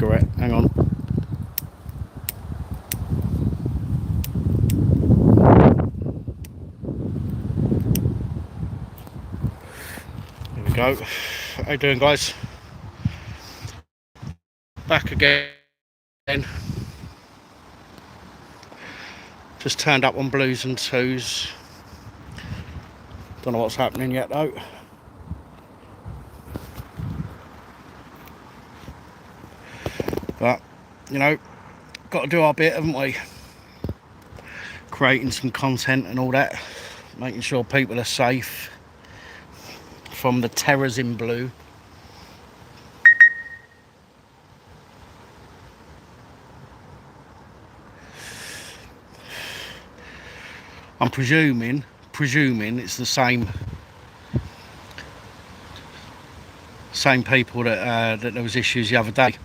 cigarette. Hang on. There we go. How you doing, guys? Back again. Just turned up on blues and twos. Don't know what's happening yet though. But, you know, got to do our bit, haven't we? Creating some content and all that. Making sure people are safe from the terrors in blue. I'm presuming it's the same people that there was issues the other day,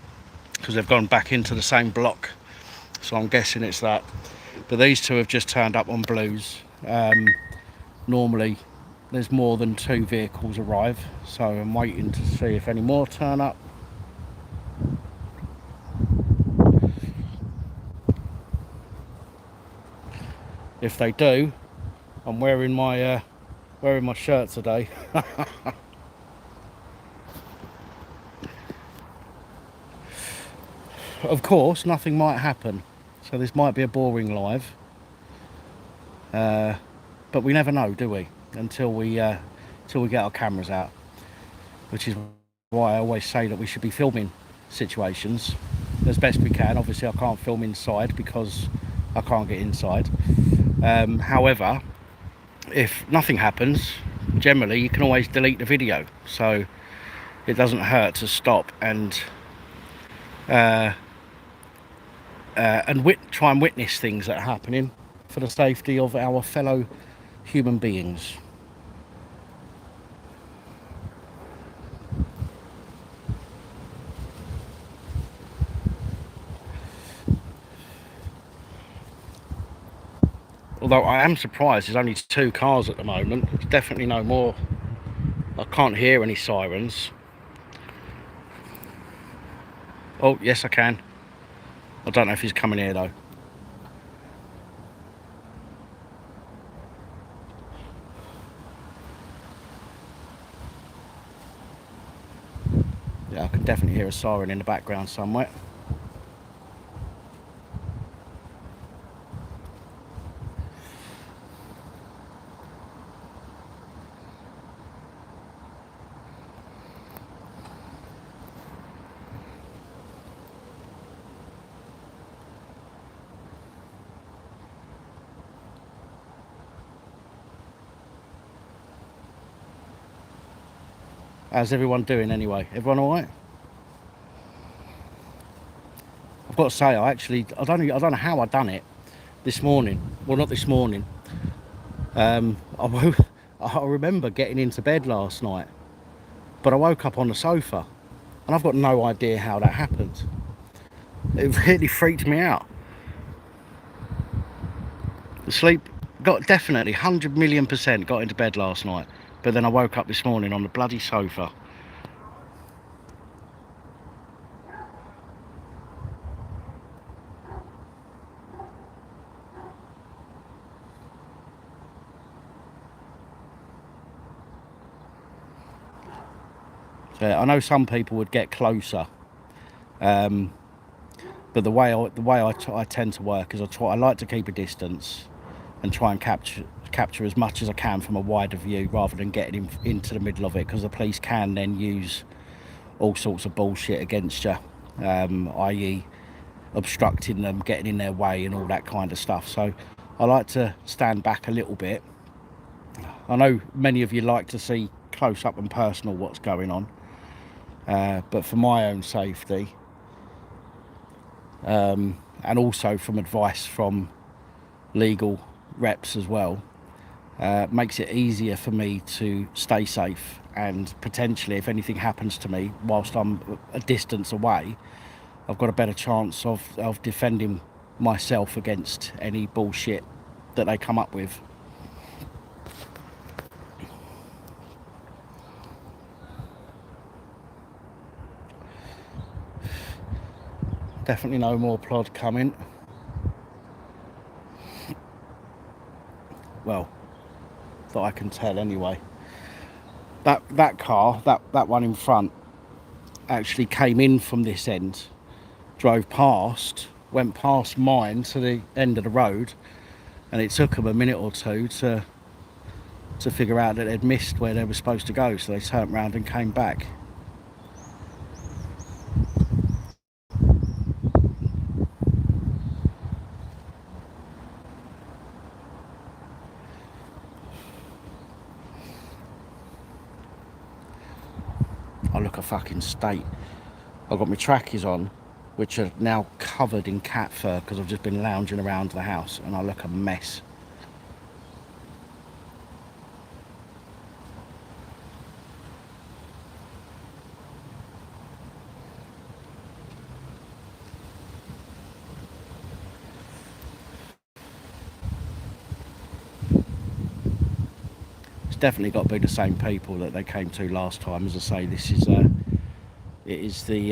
because they've gone back into the same block, so I'm guessing it's that. But these two have just turned up on blues. Normally there's more than 2 vehicles arrive, so I'm waiting to see if any more turn up. If they do, I'm wearing my shirt today. Of course, nothing might happen, so this might be a boring live, but we never know, do we? Until we get our cameras out, which is why I always say that we should be filming situations as best we can. Obviously, I can't film inside because I can't get inside. However, if nothing happens, generally you can always delete the video, so it doesn't hurt to stop and try and witness things that are happening for the safety of our fellow human beings. Although I am surprised there's only 2 cars at the moment. There's definitely no more. I can't hear any sirens. Oh, yes I can. I don't know if he's coming here though. Yeah, I can definitely hear a siren in the background somewhere. How's everyone doing anyway? Everyone all right? I've got to say, I don't know how I done it this morning. Well, not this morning. I remember getting into bed last night, but I woke up on the sofa, and I've got no idea how that happened. It really freaked me out. The sleep got definitely 100,000,000% got into bed last night, but then I woke up this morning on the bloody sofa. So I know some people would get closer, but the way I tend to work is I like to keep a distance and try and capture as much as I can from a wider view, rather than getting into the middle of it, because the police can then use all sorts of bullshit against you, i.e. obstructing them, getting in their way and all that kind of stuff. So I like to stand back a little bit. I know many of you like to see close up and personal what's going on, but for my own safety, and also from advice from legal reps as well, makes it easier for me to stay safe, and potentially if anything happens to me whilst I'm a distance away, I've got a better chance of defending myself against any bullshit that they come up with. Definitely no more plod coming. Well, that I can tell anyway. That car, that one in front, actually came in from this end, drove past, went past mine to the end of the road, and it took them a minute or two to figure out that they'd missed where they were supposed to go, so they turned around and came back. I look a fucking state. I've got my trackies on, which are now covered in cat fur because I've just been lounging around the house, and I look a mess. It's definitely got to be the same people that they came to last time. As I say, this is it is the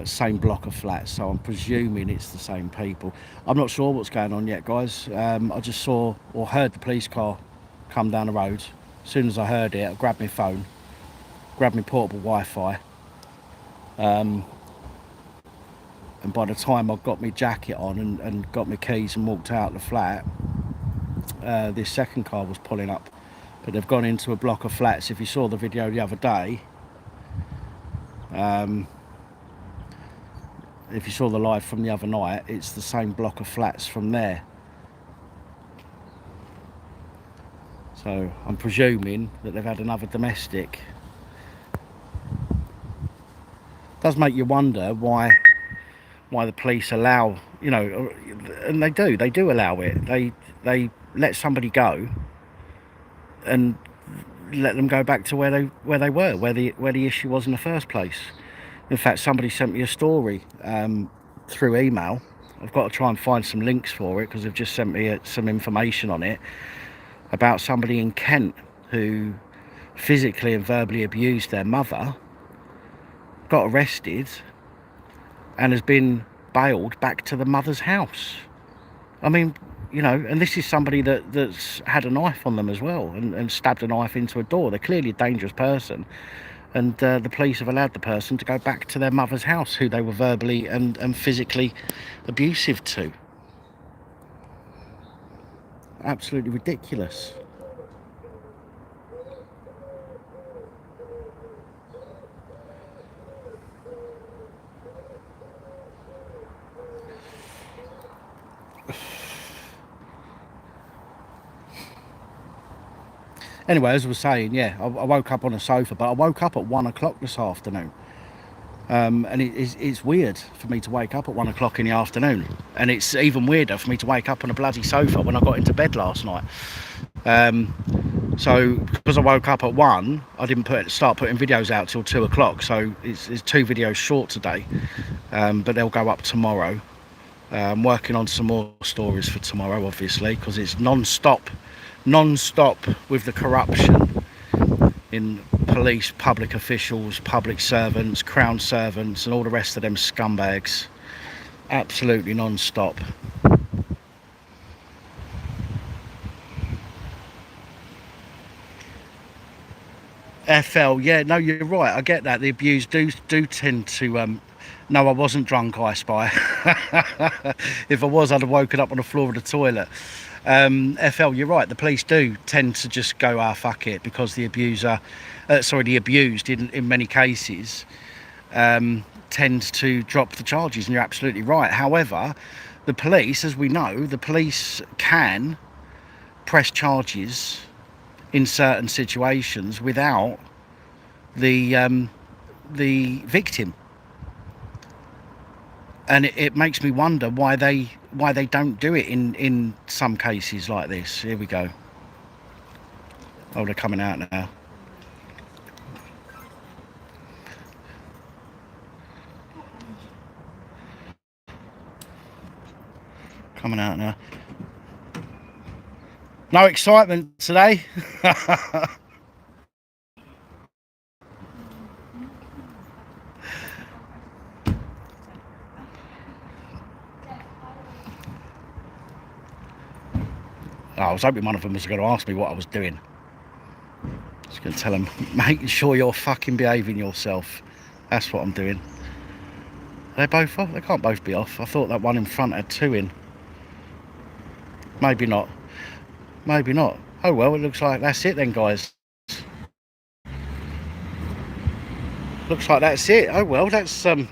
same block of flats, so I'm presuming it's the same people. I'm not sure what's going on yet, guys. I just saw or heard the police car come down the road. As soon as I heard it, I grabbed my phone, grabbed my portable Wi-Fi, and by the time I got my jacket on and got my keys and walked out the flat, this second car was pulling up. But they've gone into a block of flats. If you saw the video the other day, if you saw the live from the other night, it's the same block of flats from there. So I'm presuming that they've had another domestic. It does make you wonder why the police allow, you know, and they do allow it. They let somebody go and let them go back to where they were, where the issue was in the first place. In fact, somebody sent me a story through email. I've got to try and find some links for it because they've just sent me some information on it about somebody in Kent who physically and verbally abused their mother, got arrested, and has been bailed back to the mother's house. I mean, you know, and this is somebody that's had a knife on them as well and stabbed a knife into a door. They're clearly a dangerous person. And the police have allowed the person to go back to their mother's house, who they were verbally and physically abusive to. Absolutely ridiculous. Anyway, as I was saying, yeah, I woke up on a sofa, but I woke up at 1 o'clock this afternoon. And it's weird for me to wake up at 1 o'clock in the afternoon. And it's even weirder for me to wake up on a bloody sofa when I got into bed last night. So because I woke up at 1, I didn't start putting videos out till 2 o'clock. So it's 2 videos short today, but they'll go up tomorrow. I'm working on some more stories for tomorrow, obviously, because it's non-stop with the corruption in police, public officials, public servants, crown servants, and all the rest of them scumbags. Absolutely non-stop. FL, yeah, no, you're right. I get that. The abused do tend to. No, I wasn't drunk, I spy. If I was, I'd have woken up on the floor of the toilet. FL, you're right. The police do tend to just go, fuck it, because the abused in many cases tends to drop the charges, and you're absolutely right. However, the police, as we know, the police can press charges in certain situations without the victim, and it makes me wonder why they don't do it in some cases like this. Here we go. Oh, they're coming out now. Coming out now. No excitement today. was hoping one of them was going to ask me what I was doing. I was going to tell them, making sure you're fucking behaving yourself. That's what I'm doing. Are they both off? They can't both be off. I thought that one in front had 2 in. Maybe not. Maybe not. Oh well, it looks like that's it then, guys. Looks like that's it. Oh well, that's a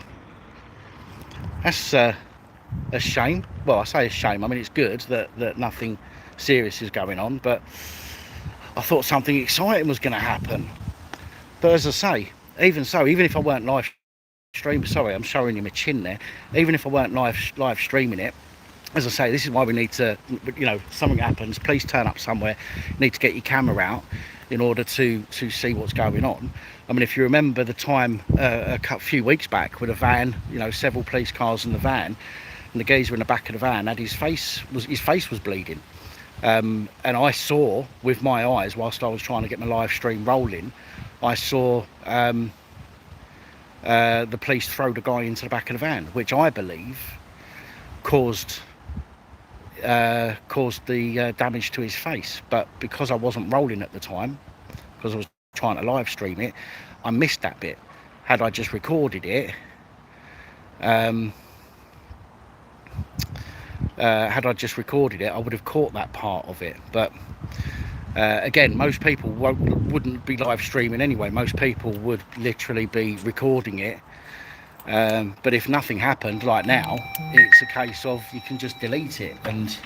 shame. Well, I say a shame. I mean, it's good that nothing serious is going on, but I thought something exciting was going to happen. But as I say, even so, even if I weren't live streaming, sorry, I'm showing you my chin there. Even if I weren't live streaming it, as I say, this is why we need to, you know, something happens, please turn up somewhere. You need to get your camera out in order to see what's going on. I mean, if you remember the time a few weeks back with a van, you know, several police cars in the van, and the geezer in the back of the van had his face was bleeding. And I saw with my eyes, whilst I was trying to get my live stream rolling, I saw the police throw the guy into the back of the van, which I believe caused the damage to his face. But because I wasn't rolling at the time, because I was trying to live stream it, I missed that bit. Had I just recorded it, I would have caught that part of it. But again, most people wouldn't be live streaming anyway. Most people would literally be recording it. But if nothing happened, like now, it's a case of you can just delete it and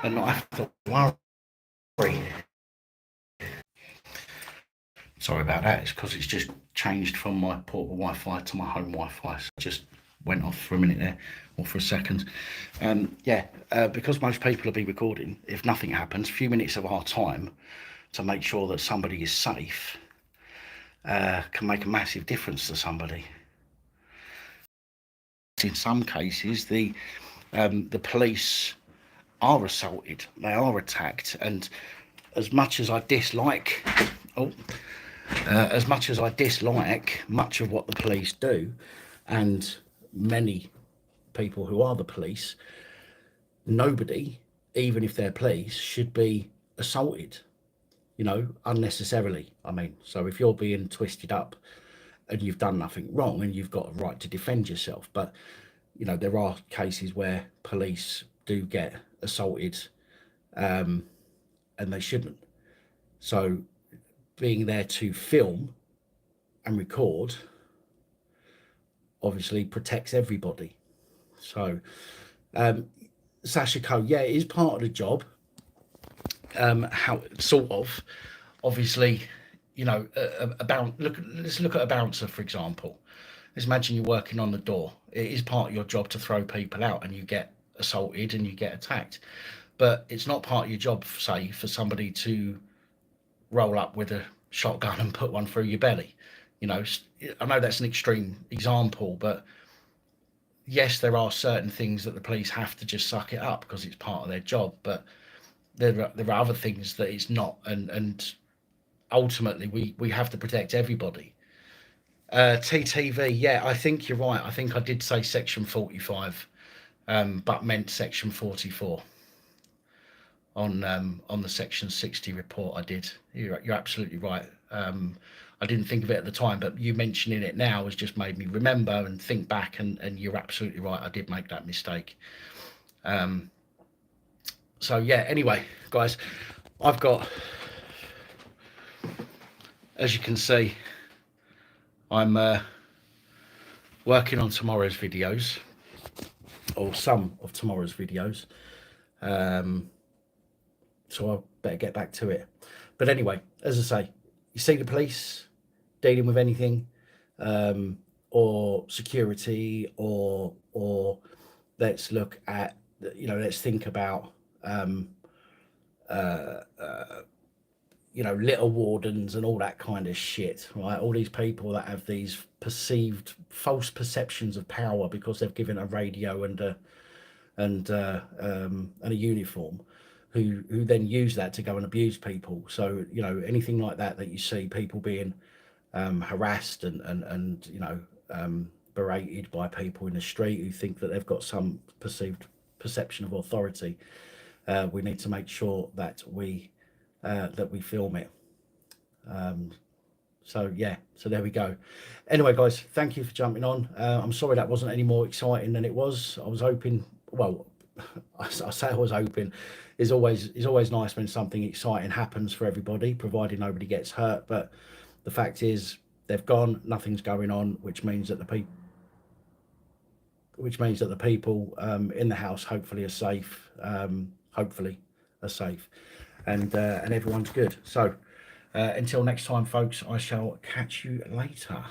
not have to worry. Sorry about that. It's because it's just changed from my portable Wi-Fi to my home Wi-Fi. So it just went off for a minute there, or for a second. Because most people will be recording, if nothing happens, a few minutes of our time to make sure that somebody is safe can make a massive difference to somebody. In some cases, the police are assaulted, they are attacked, and as much as I dislike much of what the police do, and many people who are the police, nobody, even if they're police, should be assaulted, you know, unnecessarily. I mean, so if you're being twisted up and you've done nothing wrong and you've got a right to defend yourself, but you know, there are cases where police do get assaulted and they shouldn't. So being there to film and record obviously protects everybody. So Sasha Coe, yeah, it is part of the job. How sort of, obviously, you know, let's look at a bouncer, for example. Let's imagine you're working on the door. It is part of your job to throw people out, and you get assaulted and you get attacked. But it's not part of your job, say, for somebody to roll up with a shotgun and put one through your belly. You know, I know that's an extreme example, but yes, there are certain things that the police have to just suck it up because it's part of their job. But there are other things that it's not, and ultimately we have to protect everybody. TTV, yeah, I think you're right. I think I did say section 45, but meant section 44 on the section 60 report. I did. You're absolutely right. I didn't think of it at the time, but you mentioning it now has just made me remember and think back, and you're absolutely right. I did make that mistake. So yeah, anyway, guys, I've got, as you can see, I'm working on tomorrow's videos, or some of tomorrow's videos. So I better get back to it. But anyway, as I say, you see the police dealing with anything, or security, or let's look at, you know, let's think about you know, litter wardens and all that kind of shit, right? All these people that have these perceived false perceptions of power because they've given a radio and a uniform, who then use that to go and abuse people. So, you know, anything like that you see people being harassed and you know, berated by people in the street who think that they've got some perceived perception of authority. we need to make sure that we film it. So yeah, so there we go. Anyway, guys, thank you for jumping on. I'm sorry that wasn't any more exciting than it was. I was hoping, well, I say I was hoping. It's always nice when something exciting happens for everybody, provided nobody gets hurt. But the fact is, they've gone, nothing's going on, which means that the people in the house hopefully are safe. Hopefully are safe, and everyone's good. So until next time, folks, I shall catch you later.